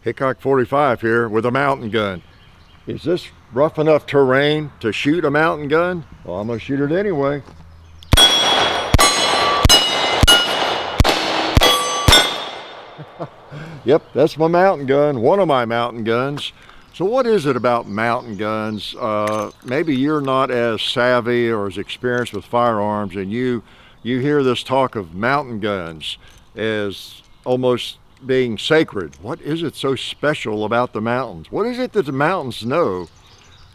Hickok 45 here with a mountain gun. Is this rough enough terrain to shoot a mountain gun? Well, I'm gonna shoot it anyway. Yep, that's my mountain gun, one of my mountain guns. So what is it about mountain guns? Maybe you're not as savvy or as experienced with firearms, and you hear this talk of mountain guns as almost being sacred. What is it so special about the mountains? What is it that the mountains know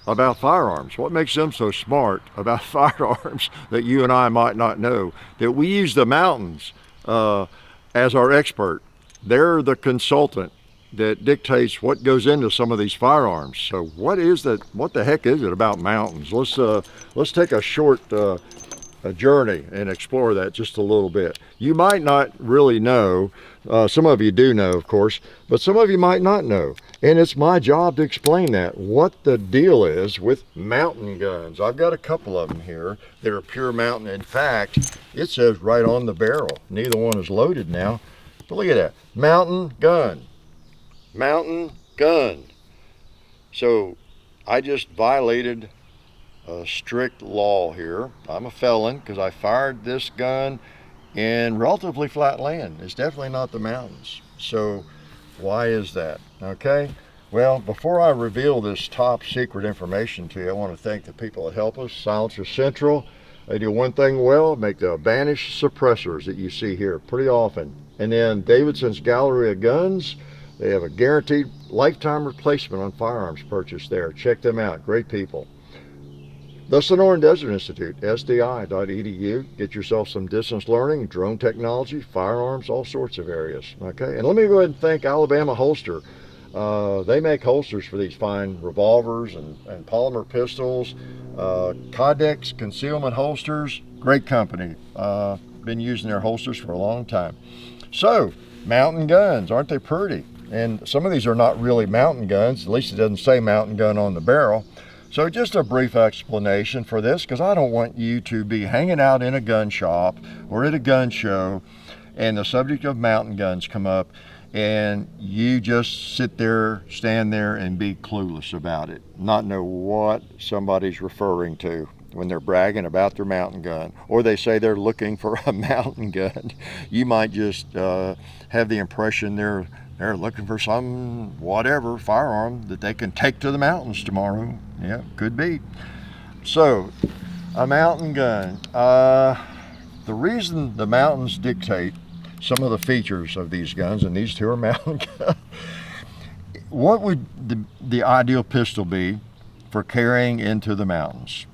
about firearms? What makes them so smart about firearms that you and I might not know? That we use the mountains as our expert. They're the consultant that dictates what goes into some of these firearms. So what is that? What the heck is it about mountains? Let's take a short a journey and explore that just a little bit. You might not really know, some of you do know, of course, but some of you might not know. And it's my job to explain that, what the deal is with mountain guns. I've got a couple of them here that are pure mountain. In fact, it says right on the barrel. Neither one is loaded now, but look at that. Mountain gun. Mountain gun. So I just violated a strict law here. I'm a felon because I fired this gun in relatively flat land. It's definitely not the mountains. So why is that? Okay, well, before I reveal this top secret information to you, I want to thank the people that help us. Silencer Central, they do one thing well, make the banished suppressors that you see here pretty often. And then Davidson's Gallery of Guns, they have a guaranteed lifetime replacement on firearms purchase there. Check them out, great people. The Sonoran Desert Institute, sdi.edu. Get yourself some distance learning, drone technology, firearms, all sorts of areas. Okay, and let me go ahead and thank Alabama Holster. They make holsters for these fine revolvers and polymer pistols. Codex concealment holsters, great company. Been using their holsters for a long time. So, mountain guns, aren't they pretty? And some of these are not really mountain guns, at least it doesn't say mountain gun on the barrel. So just a brief explanation for this, because I don't want you to be hanging out in a gun shop or at a gun show and the subject of mountain guns come up and you just sit there, stand there and be clueless about it, not know what somebody's referring to when they're bragging about their mountain gun, or they say they're looking for a mountain gun. You might just have the impression they're looking for some whatever firearm that they can take to the mountains tomorrow. Yeah, could be. So, a mountain gun. The reason the mountains dictate some of the features of these guns, and these two are mountain guns, what would the ideal pistol be for carrying into the mountains?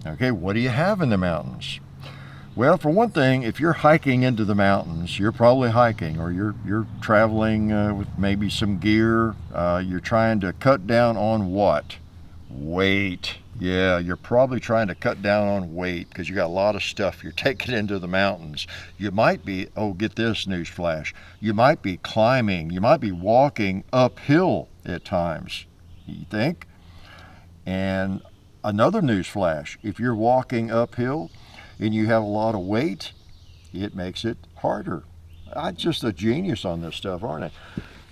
Okay, what do you have in the mountains? Well, for one thing, if you're hiking into the mountains, you're probably hiking, or you're traveling with maybe some gear. You're trying to cut down on what? Weight. Yeah, you're probably trying to cut down on weight because you got a lot of stuff you're taking into the mountains. You might be, oh, get this news flash, you might be climbing, you might be walking uphill at times, you think? And another news flash, if you're walking uphill and you have a lot of weight, it makes it harder. I'm just a genius on this stuff, aren't I?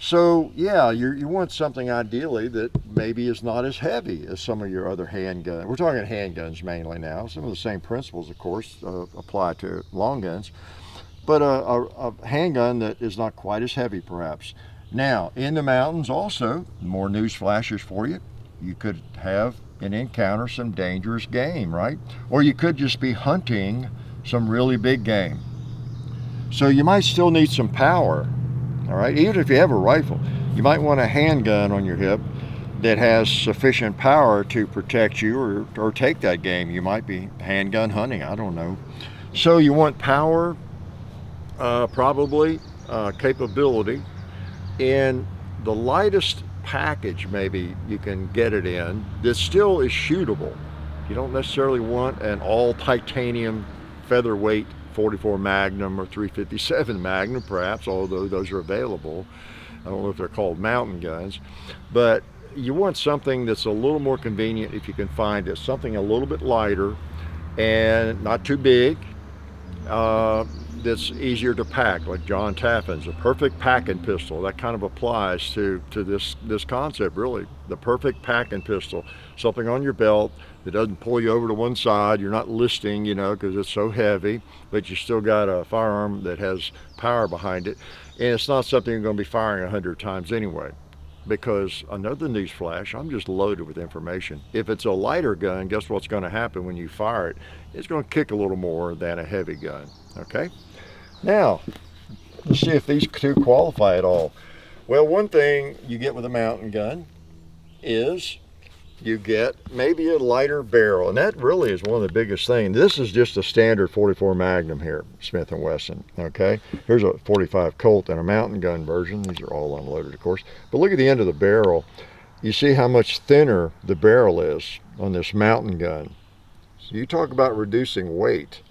So yeah, you want something ideally that maybe is not as heavy as some of your other handguns. We're talking handguns mainly now. Some of the same principles, of course, apply to long guns, but a handgun that is not quite as heavy perhaps. Now, in the mountains also, more news flashes for you. You could have and encounter some dangerous game, right? Or you could just be hunting some really big game. So you might still need some power, all right? Even if you have a rifle, you might want a handgun on your hip that has sufficient power to protect you or take that game. You might be handgun hunting, I don't know. So you want power, probably capability, and the lightest package maybe you can get it in that still is shootable. You don't necessarily want an all titanium featherweight 44 Magnum or 357 Magnum perhaps, although those are available. I don't know if they're called mountain guns, but you want something that's a little more convenient if you can find it, something a little bit lighter and not too big. that's easier to pack, like John Taffin's, a perfect packing pistol. That kind of applies to this concept, really. The perfect packing pistol, something on your belt that doesn't pull you over to one side. You're not listing, you know, because it's so heavy, but you still got a firearm that has power behind it. And it's not something you're going to be firing 100 times anyway. Because another newsflash, I'm just loaded with information. If it's a lighter gun, guess what's going to happen when you fire it? It's going to kick a little more than a heavy gun. Okay? Now, let's see if these two qualify at all. Well, one thing you get with a mountain gun is you get maybe a lighter barrel, and that really is one of the biggest things. This is just a standard 44 Magnum here, Smith & Wesson, okay? Here's a 45 Colt and a mountain gun version. These are all unloaded, of course. But look at the end of the barrel. You see how much thinner the barrel is on this mountain gun. So you talk about reducing weight.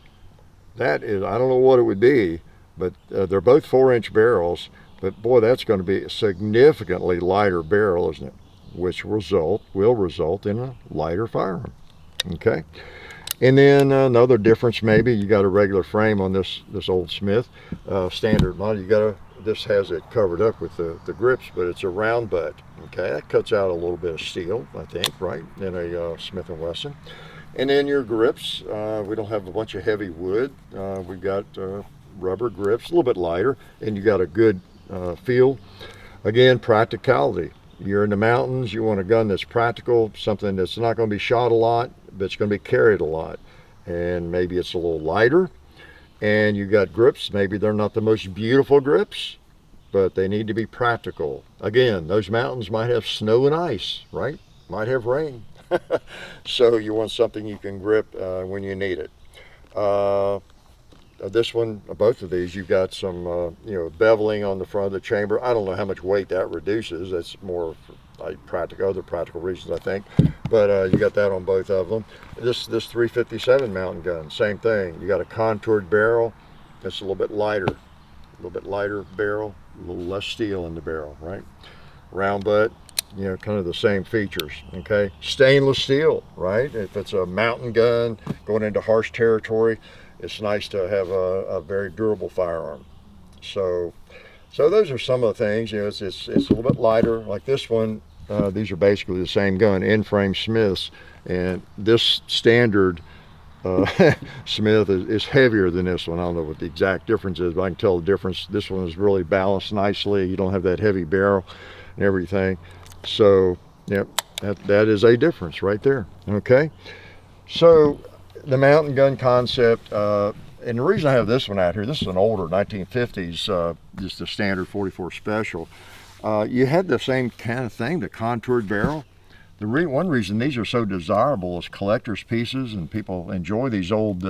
That is, I don't know what it would be, but they're both 4-inch barrels, but boy, that's going to be a significantly lighter barrel, isn't it? Which will result in a lighter firearm. Okay, and then another difference, maybe you got a regular frame on this old Smith standard model. This has it covered up with the grips, but it's a round butt. Okay, that cuts out a little bit of steel, I think, right, in a Smith & Wesson. And then your grips, we don't have a bunch of heavy wood. We've got rubber grips, a little bit lighter, and you got a good feel. Again, practicality. You're in the mountains, you want a gun that's practical, something that's not going to be shot a lot, but it's going to be carried a lot. And maybe it's a little lighter, and you got grips. Maybe they're not the most beautiful grips, but they need to be practical. Again, those mountains might have snow and ice, right? Might have rain. So you want something you can grip when you need it. This one, both of these, you've got some, beveling on the front of the chamber. I don't know how much weight that reduces. That's more for other practical reasons, I think. But you got that on both of them. This 357 mountain gun, same thing. You got a contoured barrel. It's a little bit lighter barrel, a little less steel in the barrel, right? Round butt, kind of the same features, okay? Stainless steel, right? If it's a mountain gun going into harsh territory, it's nice to have a very durable firearm. So those are some of the things. It's a little bit lighter. Like this one, these are basically the same gun, in-frame Smiths, and this standard Smith is heavier than this one. I don't know what the exact difference is, but I can tell the difference. This one is really balanced nicely. You don't have that heavy barrel and everything. So, yep, that is a difference right there. Okay, so the mountain gun concept, and the reason I have this one out here, this is an older 1950s, just a standard 44 special. You had the same kind of thing, the contoured barrel. One reason these are so desirable is collector's pieces, and people enjoy these old,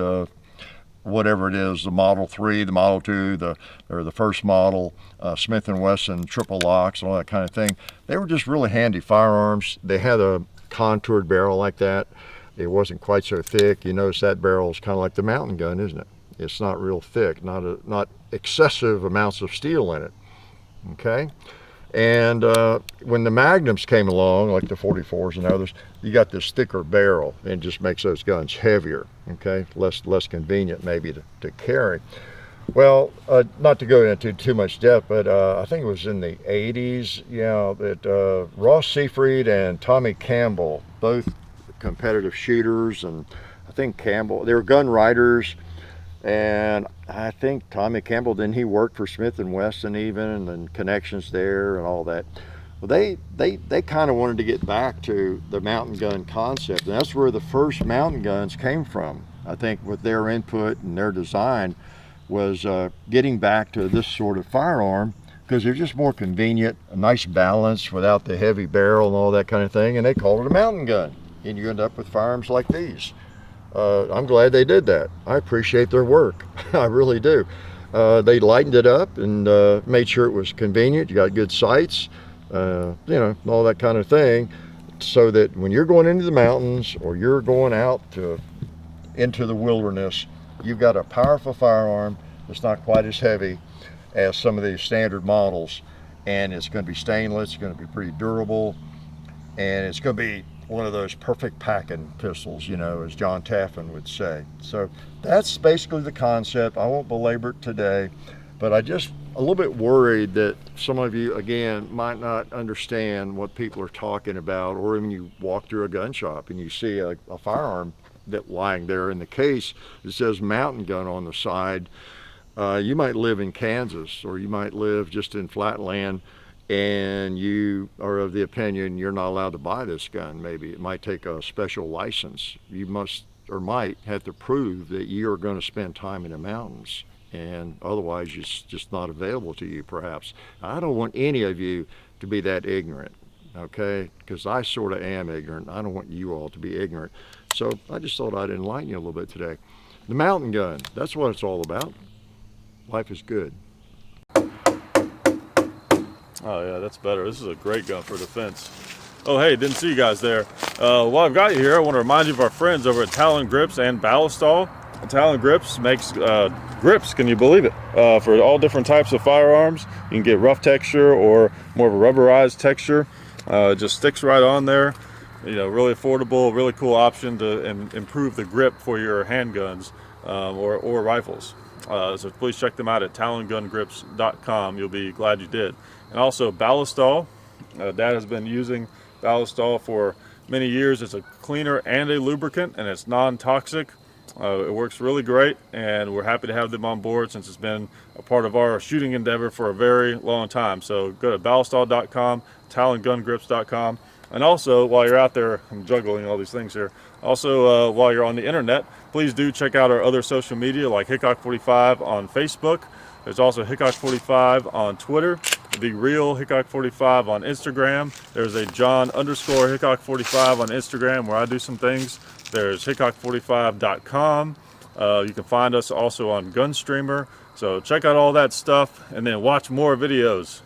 whatever it is, the Model 3, the Model 2, or the first model, Smith & Wesson triple locks, and all that kind of thing. They were just really handy firearms. They had a contoured barrel like that. It wasn't quite so thick. You notice that barrel is kind of like the mountain gun, isn't it? It's not real thick, not excessive amounts of steel in it. Okay, and when the Magnums came along, like the 44s and others, you got this thicker barrel, and it just makes those guns heavier. Okay, less convenient maybe to carry. Well, not to go into too much depth, but I think it was in the 80s, that Ross Seafried and Tommy Campbell, both competitive shooters, and I think Campbell, they were gun writers, and I think Tommy Campbell, didn't he work for Smith & Wesson even, and then connections there and all that. Well, they kind of wanted to get back to the mountain gun concept, and that's where the first mountain guns came from. I think with their input and their design was getting back to this sort of firearm, because they're just more convenient, a nice balance without the heavy barrel and all that kind of thing, and they called it a mountain gun. And you end up with firearms like these. I'm glad they did that. I appreciate their work. I really do. They lightened it up and made sure it was convenient. You got good sights, all that kind of thing, so that when you're going into the mountains or you're going out into the wilderness, you've got a powerful firearm that's not quite as heavy as some of these standard models, and it's going to be stainless. It's going to be pretty durable, and it's going to be one of those perfect packing pistols, you know, as John Taffin would say. So that's basically the concept. I won't belabor it today, but I just a little bit worried that some of you, again, might not understand what people are talking about, or when you walk through a gun shop and you see a firearm that lying there in the case, it says mountain gun on the side. You might live in Kansas, or you might live just in flatland, and you are of the opinion you're not allowed to buy this gun. Maybe it might take a special license. You must or might have to prove that you're going to spend time in the mountains, and otherwise it's just not available to you, perhaps. I don't want any of you to be that ignorant, okay? Because I sort of am ignorant. I don't want you all to be ignorant. So I just thought I'd enlighten you a little bit today. The mountain gun, that's what it's all about. Life is good. Oh yeah, that's better. This is a great gun for defense. Oh hey, didn't see you guys there. While I've got you here, I want to remind you of our friends over at Talon Grips and Ballistol. Talon Grips makes grips, can you believe it, for all different types of firearms. You can get rough texture or more of a rubberized texture. It just sticks right on there. You know, really affordable, really cool option to improve the grip for your handguns or rifles. So please check them out at talongungrips.com. You'll be glad you did. And also Ballistol. Dad has been using Ballistol for many years. It's a cleaner and a lubricant, and it's non-toxic. It works really great, and we're happy to have them on board since it's been a part of our shooting endeavor for a very long time. So go to ballistol.com, talongungrips.com, and also while you're out there, I'm juggling all these things here. Also, while you're on the internet, please do check out our other social media like Hickok45 on Facebook. There's also Hickok45 on Twitter, The Real Hickok45 on Instagram. There's a John_Hickok45 on Instagram where I do some things. There's Hickok45.com. You can find us also on Gunstreamer. So check out all that stuff and then watch more videos.